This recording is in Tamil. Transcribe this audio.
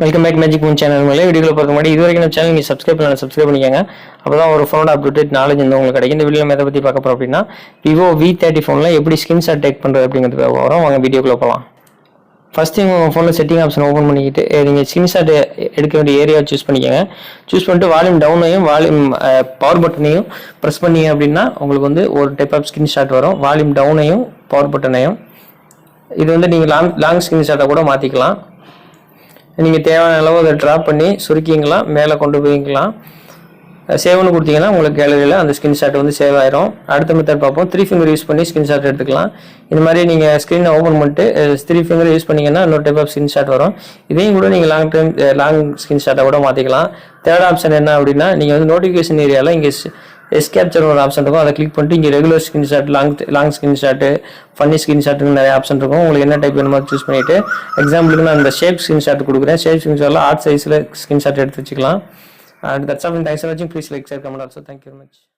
Welcome back magic moon channel. வீடியோவில் பார்க்க முன்னாடி இது வரைக்கும் நம்ம சேனல் நீங்கள் சப்ஸ்கிரைப் பண்ணிக்கோங்க. அப்போ தான் ஒரு ஃபோனோட அப்டேட் நாலேஜ் வந்து உங்களுக்கு கிடைக்கும். இந்த வீடியோவில் எதை பற்றி பார்க்க போகிறோம் அப்படின்னா, விவோ V30 ஃபோனில் எப்படி ஸ்கிரீன்ஷாட் டேக் பண்ணுறது அப்படிங்கிறது வரும். வாங்க வீடியோக்குள்ளே போகலாம். ஃபஸ்ட்டு உங்கள் ஃபோனில் செட்டிங் ஆப்ஷன் ஓப்பன் பண்ணிக்கிட்டு நீங்கள் ஸ்கிரீன்ஷாட் எடுக்க வேண்டிய ஏரியா சூஸ் பண்ணிக்கோங்க. சூஸ் பண்ணிட்டு வால்யூம் டவுனையும் பவர் பட்டனையும் ப்ரெஸ் பண்ணிங்க அப்படின்னா உங்களுக்கு வந்து ஒரு டைப் ஆஃப் ஸ்கிரீன்ஷாட் வரும். வால்யூம் டவுனையும் பவர் பட்டனையும் இது வந்து நீங்கள் லாங் ஸ்கிரீன்ஷாட்டை கூட மாற்றிக்கலாம். நீங்கள் தேவையான அளவு அதை ட்ராப் பண்ணி சுருக்கிங்களா மேலே கொண்டு போய்க்கலாம். சேவ்னு கொடுத்தீங்கன்னா உங்களுக்கு கேலரியில் அந்த ஸ்கிரீன்ஷாட் வந்து சேவ் ஆயிரும். அடுத்த மெத்தட் பார்ப்போம். 3 ஃபிங்கர் யூஸ் பண்ணி ஸ்கிரீன்ஷாட் எடுத்துக்கலாம். இந்த மாதிரி நீங்கள் ஸ்க்ரீனை ஓப்பன் பண்ணிட்டு 3 ஃபிங்கர் யூஸ் பண்ணிங்கன்னா இன்னொரு டைப் ஆஃப் ஸ்கிரீன்ஷாட் வரும். இதையும் கூட நீங்கள் லாங் ஸ்கிரீன்ஷாட்டை கூட மாற்றிக்கலாம். தேர்ட் ஆப்ஷன் என்ன அப்படின்னா, நீங்கள் வந்து நோட்டிஃபிகேஷன் ஏரியாவில் இங்கே கேப்சர் ஒரு ஆப்ஷன் இருக்கும். அதை கிளிக் பண்ணிட்டு இங்கே regular screenshot, long screenshot, funny ஸ்கிரீன்ஷாட்டுன்னு நிறைய ஆப்ஷன் இருக்கும். உங்களுக்கு என்ன டைப் வேணுமோ சூஸ் பண்ணிவிட்டு, எக்ஸாம்பிளுக்கு நான் இந்த ஷேப் ஸ்கிரீன்ஷாட் கொடுக்குறேன். ஷேப் ஸ்கிரீன்ஷாட்டில் ஆர்ட் சைஸில் ஸ்கிரீன்ஷாட் எடுத்து வச்சுக்கலாம். That's all. Thanks for watching. Please like, share, comment also. Thank you very much.